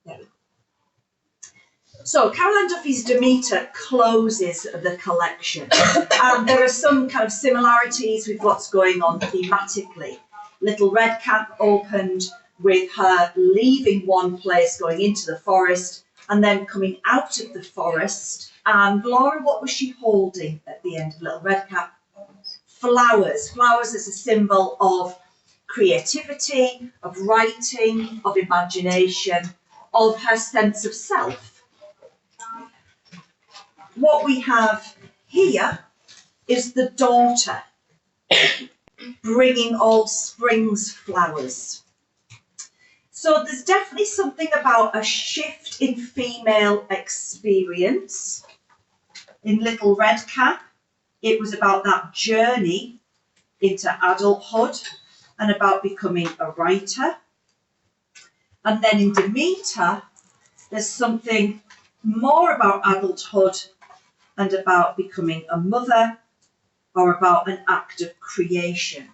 There we go. So Caroline Duffy's Demeter closes the collection, and there are some kind of similarities with what's going on thematically. Little Red Cap opened with her leaving one place, going into the forest, and then coming out of the forest. And Laura, what was she holding at the end of Little Red Cap? Flowers. Flowers as a symbol of creativity, of writing, of imagination, of her sense of self. What we have here is the daughter bringing all spring's flowers. So there's definitely something about a shift in female experience. In Little Red Cap, it was about that journey into adulthood and about becoming a writer. And then in Demeter, there's something more about adulthood and about becoming a mother, or about an act of creation.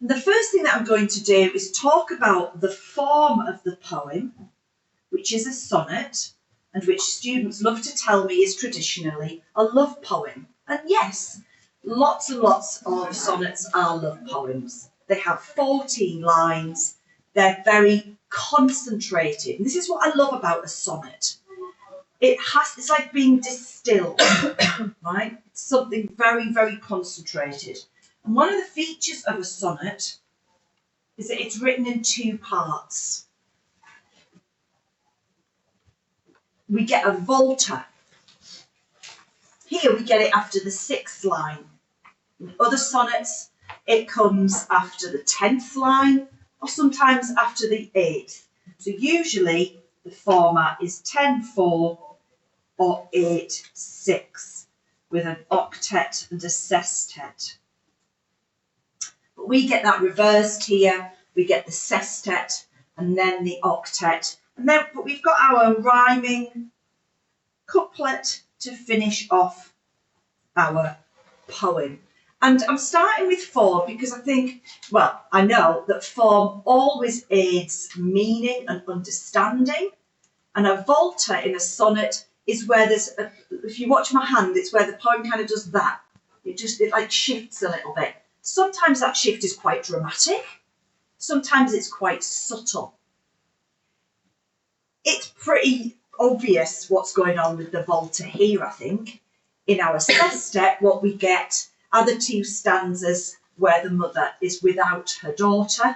And the first thing that I'm going to do is talk about the form of the poem, which is a sonnet, and which students love to tell me is traditionally a love poem. And yes, lots and lots of sonnets are love poems. They have 14 lines. They're very concentrated. And this is what I love about a sonnet. It's like being distilled, right? It's something very, very concentrated. And one of the features of a sonnet is that it's written in 2 parts. We get a volta. Here we get it after the 6th line. In other sonnets, it comes after the 10th line, or sometimes after the 8th. So usually the format is 10-4 or 8-6 with an octet and a sestet. But we get that reversed here. We get the sestet and then the octet. And then but we've got our rhyming couplet to finish off our poem. And I'm starting with form because I think, well, I know that form always aids meaning and understanding. And a volta in a sonnet is where there's, if you watch my hand, it's where the poem kind of does that. It like shifts a little bit. Sometimes that shift is quite dramatic. Sometimes it's quite subtle. It's pretty obvious what's going on with the volta here, I think. In our sestet, what we get are the 2 stanzas where the mother is without her daughter.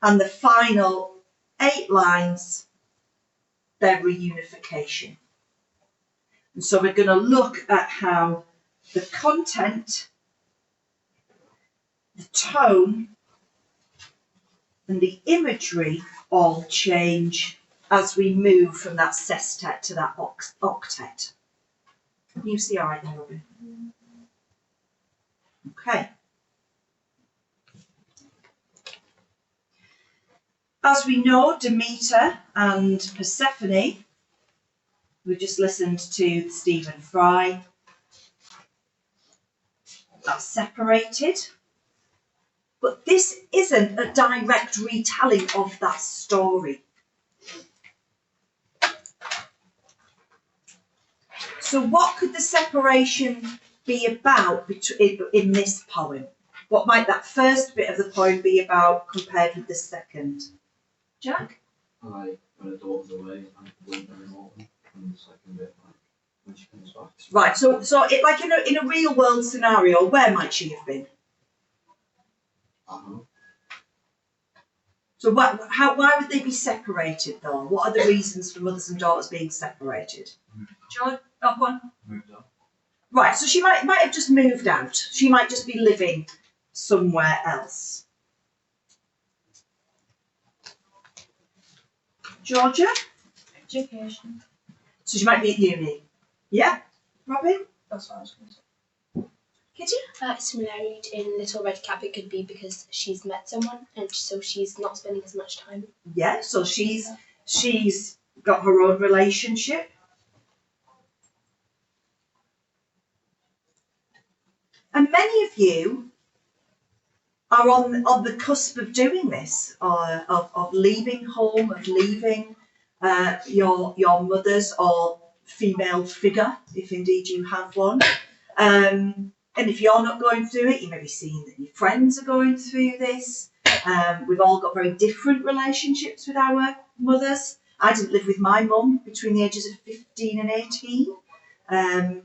And the final 8 lines, their reunification. And so we're going to look at how the content, the tone, and the imagery all change as we move from that sestet to that octet. Can you see all right there, Robin? Okay. As we know, Demeter and Persephone, we just listened to Stephen Fry, are separated. But this isn't a direct retelling of that story. So what could the separation be about in this poem? What might that first bit of the poem be about compared with the second? Jack? When her daughter's away, and winter and autumn, and the second bit, like when she comes back. Right, so it like in a real world scenario, where might she have been? I don't know. So why would they be separated though? What are the reasons for mothers and daughters being separated? George, that one? Moved on. Right, so she might have just moved out. She might just be living somewhere else. Georgia? Education. So she might be at uni. Yeah? Robin? That's what I was going to say. Kitty? Similarly in Little Red Cap, it could be because she's met someone and so she's not spending as much time. Yeah, so she's got her own relationship. And many of you are on the cusp of doing this, of leaving home, of leaving your mother's or female figure, if indeed you have one. And if you're not going through it, you may be seeing that your friends are going through this. We've all got very different relationships with our mothers. I didn't live with my mum between the ages of 15 and 18. And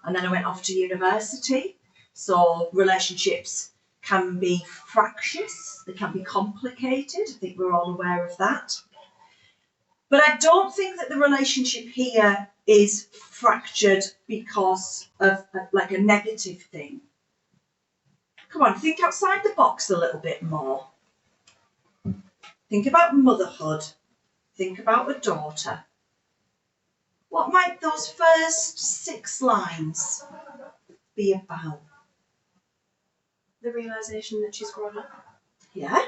then I went off to university. So relationships can be fractious, they can be complicated. I think we're all aware of that. But I don't think that the relationship here is fractured because of like a negative thing. Come on, think outside the box a little bit more. Think about motherhood. Think about a daughter. What might those first 6 lines be about? The realisation that she's grown up. Yeah?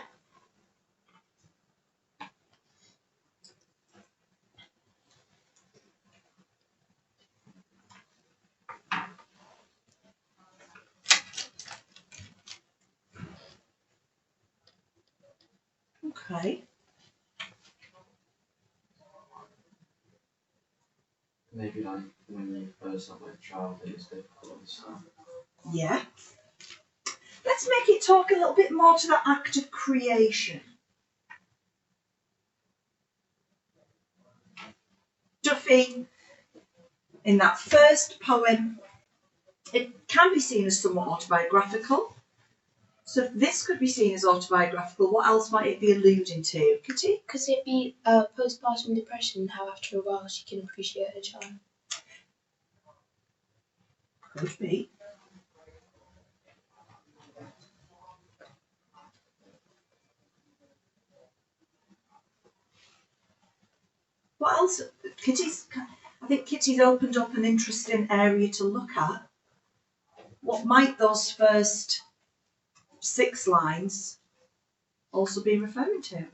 Okay. Maybe like when you first have like a child, it's difficult to understand. Yeah. Let's make it talk a little bit more to that act of creation. Duffy, in that first poem, it can be seen as somewhat autobiographical. So if this could be seen as autobiographical, what else might it be alluding to? Kitty? Could it be postpartum depression, how after a while she can appreciate her child? Could be. What else? I think Kitty's opened up an interesting area to look at. What might those first 6 lines also be referring to?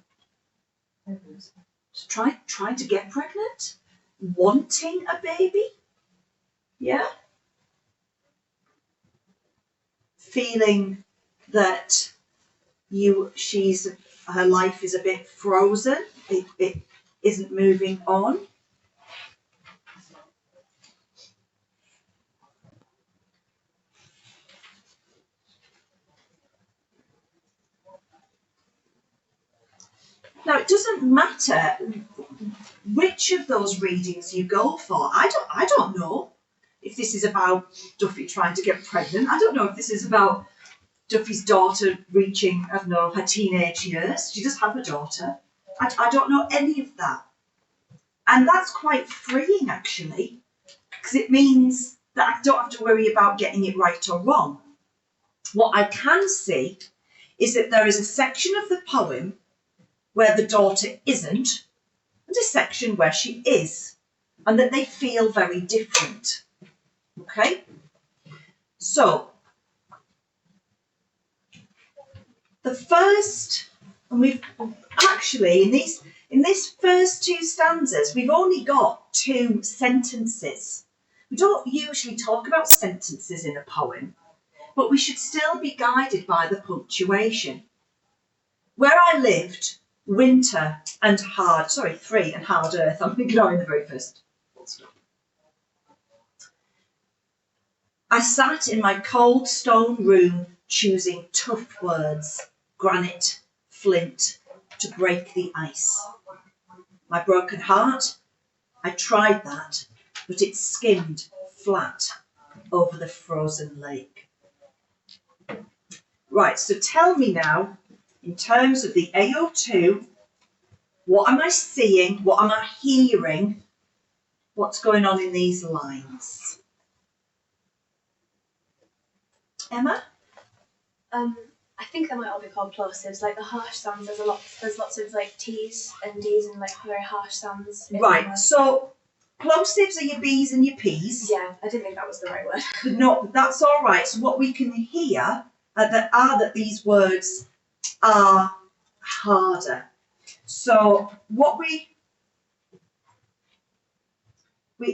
So trying to get pregnant? Wanting a baby? Yeah? Feeling that her life is a bit frozen. It isn't moving on. Now, it doesn't matter which of those readings you go for. I don't know if this is about Duffy trying to get pregnant. I don't know if this is about Duffy's daughter reaching, I don't know, her teenage years. She does have a daughter. I don't know any of that. And that's quite freeing, actually, because it means that I don't have to worry about getting it right or wrong. What I can see is that there is a section of the poem where the daughter isn't, and a section where she is, and that they feel very different. Okay? So, the first, and we've actually, in these first 2 stanzas, we've only got 2 sentences. We don't usually talk about sentences in a poem, but we should still be guided by the punctuation. Where I lived, winter and hard, 3 and hard earth, I'm ignoring the very first full stop. I sat in my cold stone room choosing tough words, granite, flint, to break the ice. My broken heart, I tried that, but it skimmed flat over the frozen lake. Right, so tell me now, in terms of the AO2, what am I seeing? What am I hearing? What's going on in these lines? Emma? I think they might all be called plosives. Like the harsh sounds, there's lots of like T's and D's and like very harsh sounds. Right, so plosives are your B's and your P's. Yeah, I didn't think that was the right word. No, that's all right. So what we can hear are that these words are harder. So what we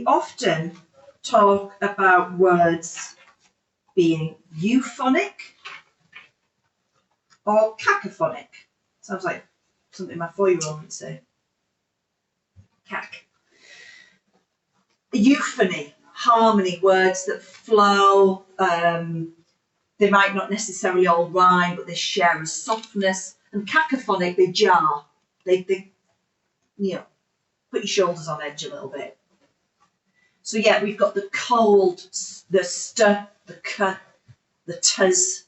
often talk about words being euphonic Or cacophonic. Sounds like something my 4-year-old would say. Cac. Euphony, harmony, words that flow. They might not necessarily all rhyme, but they share a softness. And cacophonic, they jar. They you know, put your shoulders on edge a little bit. So yeah, we've got the cold, the st, the k, the t's,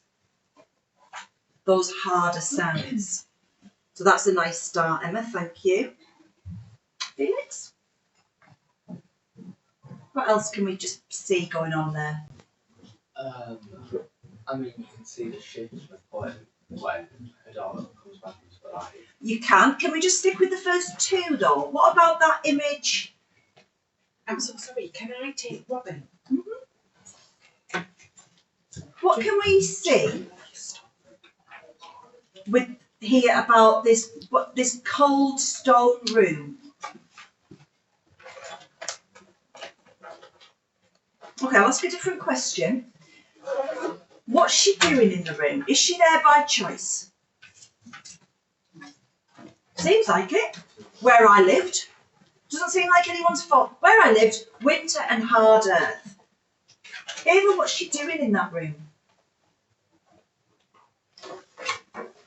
those harder sounds. So that's a nice start, Emma, thank you. Felix? What else can we just see going on there? I mean, you can see the shift of when her daughter comes back into life. You can. Can we just stick with the first two though? What about that image? I'm so sorry, can I take Robin? What can we see with here about this cold stone room? Okay, I'll ask a different question. What's she doing in the room? Is she there by choice? Seems like it. Where I lived. Doesn't seem like anyone's fault. Where I lived, winter and hard earth. Ava, what's she doing in that room?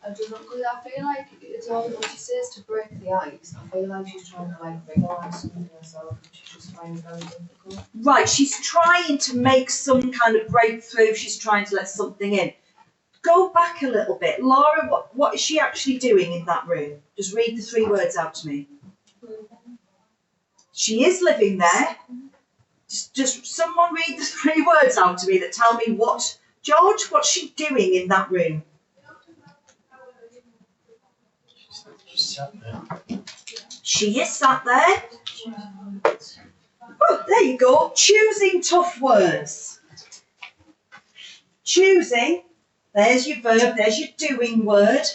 I don't know, because I feel like it's all what she says to break the ice. I feel like she's trying to like realise something herself and she's just finding it very difficult. Right, she's trying to make some kind of breakthrough. She's trying to let something in. Go back a little bit. Laura, what is she actually doing in that room? Just read the 3 words out to me. She is living there. Just someone read the 3 words out to me that tell me what, George, what's she doing in that room? She's sat there. She is sat there. Oh, there you go. Choosing tough words. Choosing. There's your verb. There's your doing word.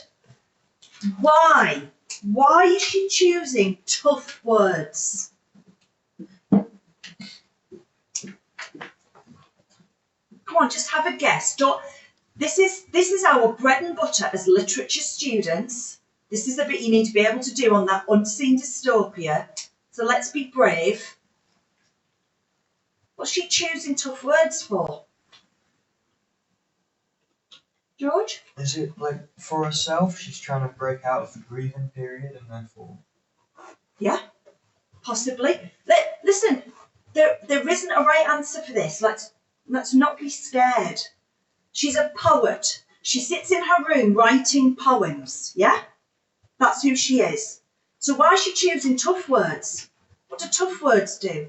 Why? Why is she choosing tough words? Come on, just have a guess. This is our bread and butter as literature students. This is the bit you need to be able to do on that unseen dystopia. So let's be brave. What's she choosing tough words for? George? Is it like for herself? She's trying to break out of the grieving period and therefore. Yeah, possibly. Listen, there isn't a right answer for this. Let's not be scared. She's a poet. She sits in her room writing poems. Yeah? That's who she is. So why is she choosing tough words? What do tough words do?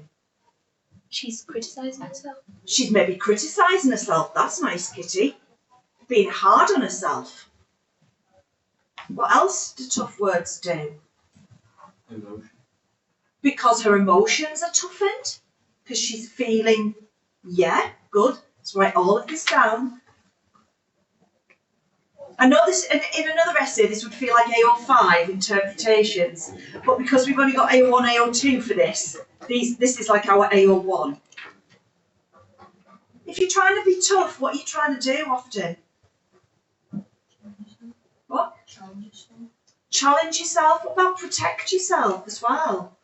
She's criticising herself. She's maybe criticising herself. That's nice, Kitty. Being hard on herself. What else do tough words do? Emotion. Because her emotions are toughened? Because she's feeling, yeah, good. Let's write all of this down. I know this in another essay this would feel like AO5 interpretations, but because we've only got AO1, AO2 for this is like our AO1. If you're trying to be tough, what are you trying to do often? What? Challenge yourself. Challenge yourself. What about protect yourself as well?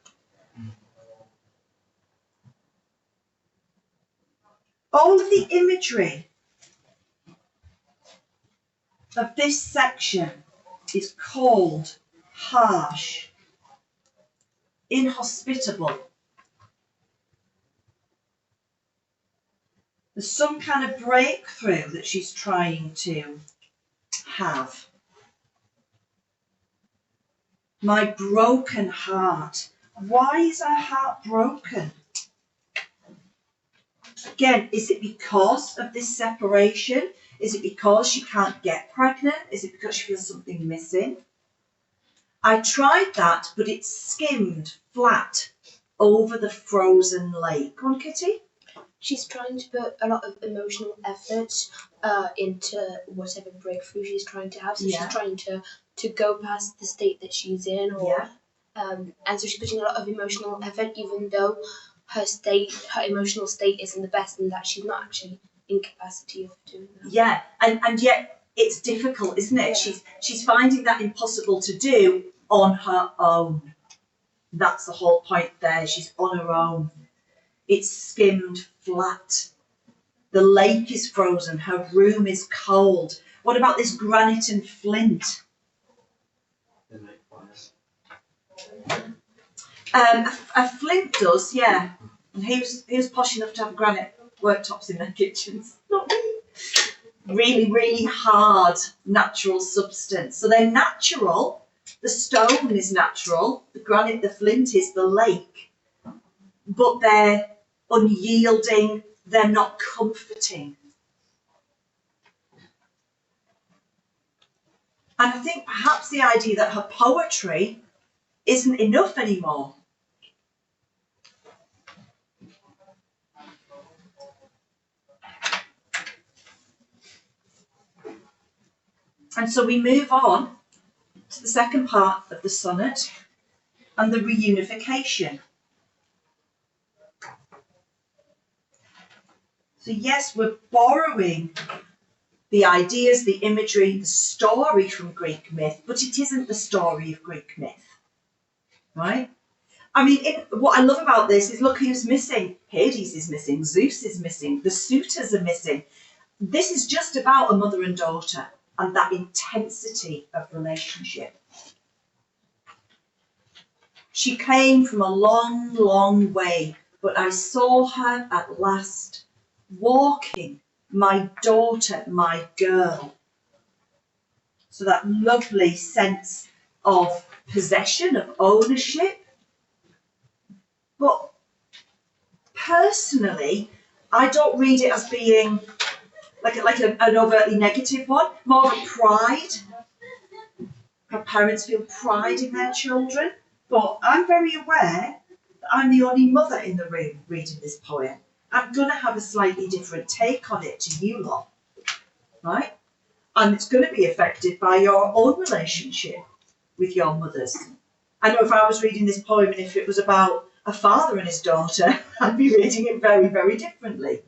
All of the imagery of this section is cold, harsh, inhospitable. There's some kind of breakthrough that she's trying to have. My broken heart. Why is her heart broken? Again, is it because of this separation? Is it because she can't get pregnant? Is it because she feels something missing? I tried that, but it skimmed flat over the frozen lake. Go on, Kitty. She's trying to put a lot of emotional effort into whatever breakthrough she's trying to have. So Yeah. she's trying to go past the state that she's in, or and so she's putting a lot of emotional effort, even though her emotional state isn't the best, and that she's not actually in capacity of doing that. Yeah, and yet it's difficult, isn't it? She's finding that impossible to do on her own. That's the whole point there. She's on her own. It's skimmed flat. The lake is frozen. Her room is cold. What about this granite and flint? They make fires. A flint does, yeah. And who's posh enough to have granite worktops in their kitchens? Not me. Really, really hard natural substance. So they're natural. The stone is natural. The granite, the flint is the lake. But they're unyielding. They're not comforting. And I think perhaps the idea that her poetry isn't enough anymore. And so we move on to the second part of the sonnet and the reunification. So yes, we're borrowing the ideas, the imagery, the story from Greek myth, but it isn't the story of Greek myth, right? I mean, what I love about this is look who's missing. Hades is missing, Zeus is missing, the suitors are missing. This is just about a mother and daughter and that intensity of relationship. She came from a long, long way, but I saw her at last, walking, my daughter, my girl. So that lovely sense of possession, of ownership. But personally, I don't read it as being like an overtly negative one, more of a pride. Her parents feel pride in their children, but I'm very aware that I'm the only mother in the room reading this poem. I'm going to have a slightly different take on it to you lot, right? And it's going to be affected by your own relationship with your mothers. I know if I was reading this poem and if it was about a father and his daughter, I'd be reading it very, very differently.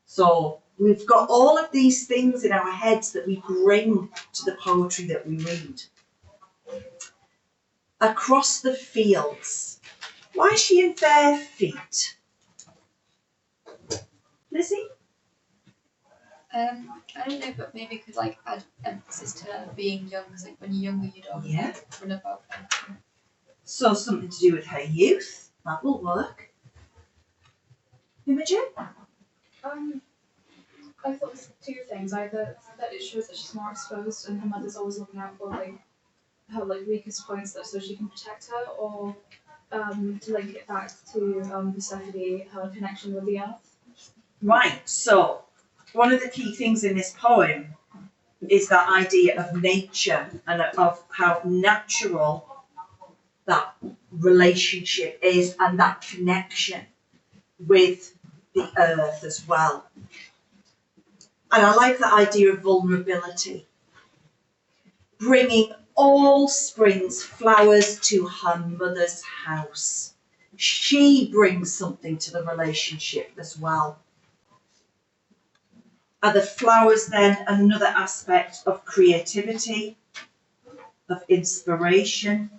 So we've got all of these things in our heads that we bring to the poetry that we read. Across the fields. Why is she in bare feet? Lizzie? I don't know, but maybe could like add emphasis to her being young, because like when you're younger you don't run about anything. So something to do with her youth. That will work. Imogen? I thought two things. Either that it shows that she's more exposed and her mother's always looking out for like her like weakest points so she can protect her, or to link it back to Persephone, her connection with the earth. Right, so one of the key things in this poem is that idea of nature and of how natural that relationship is and that connection with the earth as well. And I like the idea of vulnerability. Bringing all spring's flowers to her mother's house. She brings something to the relationship as well. Are the flowers then another aspect of creativity, of inspiration,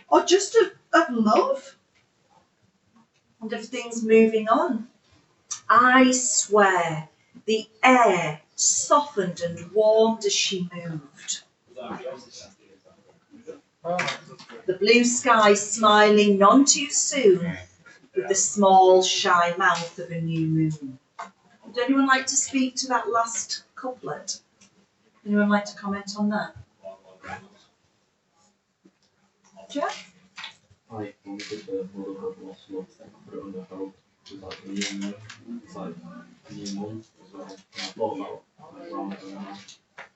or just of love and of things moving on? I swear the air softened and warmed as she moved. The blue sky smiling none too soon with the small shy mouth of a new moon. Would anyone like to speak to that last couplet? Anyone like to comment on that? Jack? I wanted the motherhood lost love thing, put it under hope. It's like a new moon. It's like a new month as well. And I thought about like Ramadan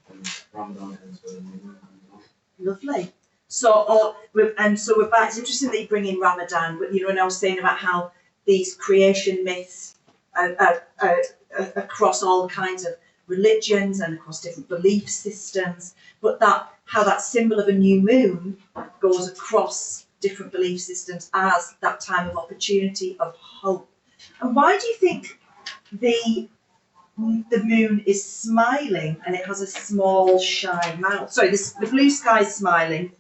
and Ramadan ends with a new moon. Lovely. So, we're back. It's interesting that you bring in Ramadan, but when I was saying about how these creation myths are across all kinds of religions and across different belief systems, but how that symbol of a new moon goes across different belief systems as that time of opportunity, of hope. And why do you think the the moon is smiling and it has a small shy mouth. Sorry, the blue sky is smiling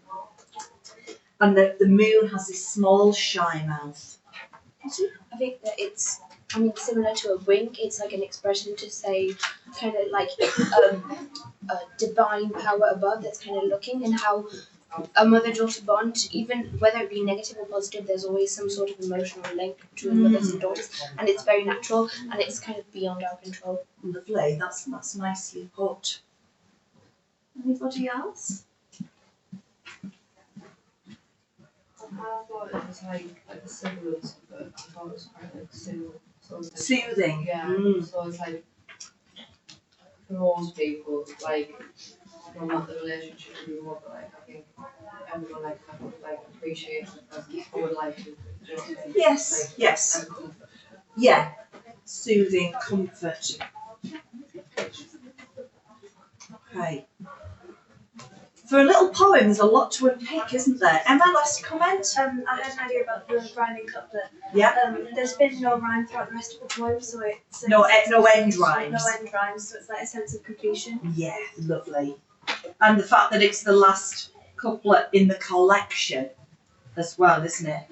and the moon has this small shy mouth. I think that it's, similar to a wink. It's like an expression to say, kind of like a divine power above that's kind of looking, and how a mother-daughter bond, even whether it be negative or positive, there's always some sort of emotional link between mothers and daughters, and it's very natural, and it's kind of beyond our control. Lovely, that's nicely put. Anybody else? I thought it was like the semblance of it. I thought it was quite like soothing. So it's like, Soothing. yeah. So it's like for most people, like no matter the relationship you want, but like I think everyone like kind of like appreciates it as I would like to. Yes, Like, yes. and comfort. Yeah, soothing, comfort. Okay. For a little poem, there's a lot to unpick, isn't there? Emma, last comment? I had an idea about the rhyming couplet. Yeah. There's been no rhyme throughout the rest of the poem, so it's No end rhymes. No end rhymes, so it's like a sense of completion. Yeah, lovely. And the fact that it's the last couplet in the collection as well, isn't it?